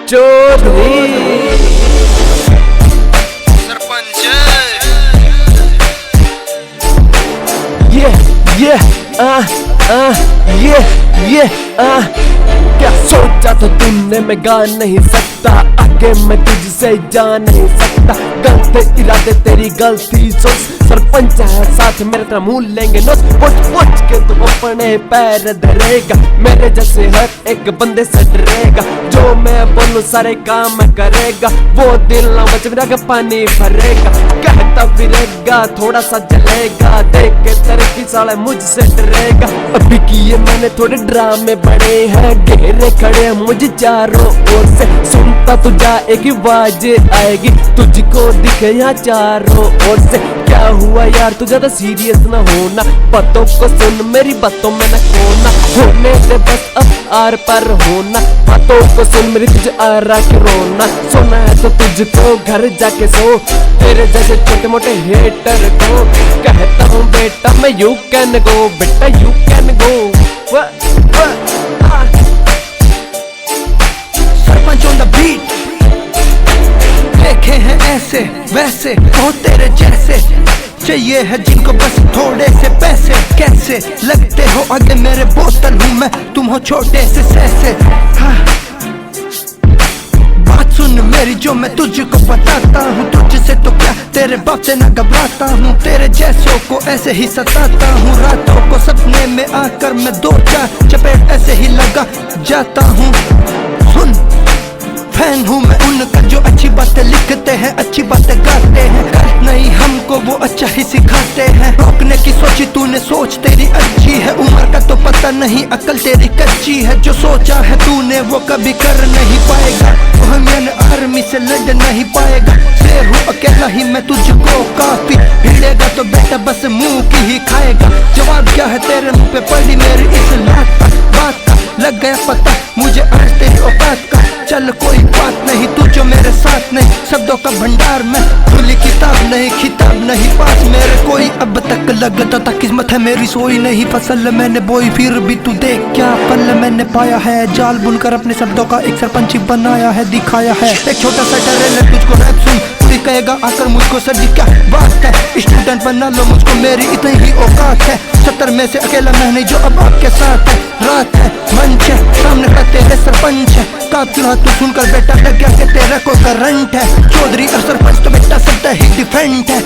चौधरी सरपंच क्या सोचा था तुमने, मैं गा नहीं सकता, आगे मैं तुझसे जा नहीं सकता। गलत इरादे तेरी गलती सोच, सरपंच है साथ मेरे तरह मुँह लेंगे नोच। पोच के तुम अपने पैर धरेगा, मेरे जैसे हर एक बंदे से डरेगा। जो मैं बोलूं सारे काम करेगा, वो दिल ना बच मेरा पानी भरेगा। कहता फिरेगा थोड़ा सा जलेगा, देख के तरक्की साला मुझसे डरेगा। अभी किए मैंने थोड़े ड्रामे बड़े हैं, घेरे खड़े मुझे चारों ओर से। सुनता तू जाएगी आवाज आएगी, तुझको दिखे यहाँ चारों ओर से। क्या हुआ यार तू ज्यादा सीरियस ना होना, बातों को सुन मेरी बातों में न खोना। होने दे बस अब आर पर होना, बातों को सुन मेरी तुझे आ रहा के रोना। सोना है तो तुझको घर जाके सो, तेरे जैसे छोटे मोटे हेटर को कहता हूँ बेटा मैं यू कैन गो, बेटा you can go. Sarpanch on the beat. देखे हैं ऐसे वैसे हो तेरे जैसे, चाहिए है जिनको बस थोड़े से पैसे। कैसे लगते हो आगे मेरे, बोतल हूँ मैं तुम हो छोटे से सैसे। हाँ। बात सुन मेरी जो मैं तुझको बताता हूँ, तुझसे तो क्या तेरे बाप से ना घबराता हूँ। तेरे जैसों को ऐसे ही सताता हूँ, रातों को सपने में आकर मैं दो चार चपेट ऐसे ही लगा जाता हूँ। सुन फैन हूँ मैं उनका जो अच्छी बातें लिखते हैं, अच्छी बातें गाते हैं। नहीं हमको वो अच्छा ही सिखाते हैं। रोकने की सोची तूने, सोच तेरी अच्छी है, उम्र का तो पता नहीं अकल तेरी कच्ची है। जो सोचा है तूने वो कभी कर नहीं पाएगा, बोहेमियन आर्मी से लड़ नहीं पाएगा। शेर हूँ अकेला ही मैं तुझको काफी, भिड़ेगा तो बेटा बस मुंह की ही खाएगा। जवाब क्या है तेरे मुंह पे पड़ी मेरी इस बात का, लग गया पता मुझे आज तेरी औकात का। चल कोई बात नहीं तू जो मेरे साथ नहीं, शब्दों का भंडार में खुली किताब नहीं, खिताब नहीं पास मेरे कोई। अब तक लगता था किस्मत है मेरी सोई नहीं, फसल मैंने बोई फिर भी तू देख क्या पल मैंने पाया है। जाल बुनकर अपने शब्दों का एक सरपंच बनाया है, दिखाया है। एक छोटा सा ट्रेलर तुझको रैप सुन, पूरी कहेगा आकर मुझको सर जी क्या बात है। स्टूडेंट बना लो मुझको मेरी इतनी ही औकात है, 70 में से अकेला मैं नहीं जो अब आपके साथ है। रात है मंच है सामने का तेरे सरपंच है, काफिला तू सुनकर बेटा लग गया कि तेरा कोई करंट है। चौधरी और सरपंच तो बेटा सब ही डिफरेंट है।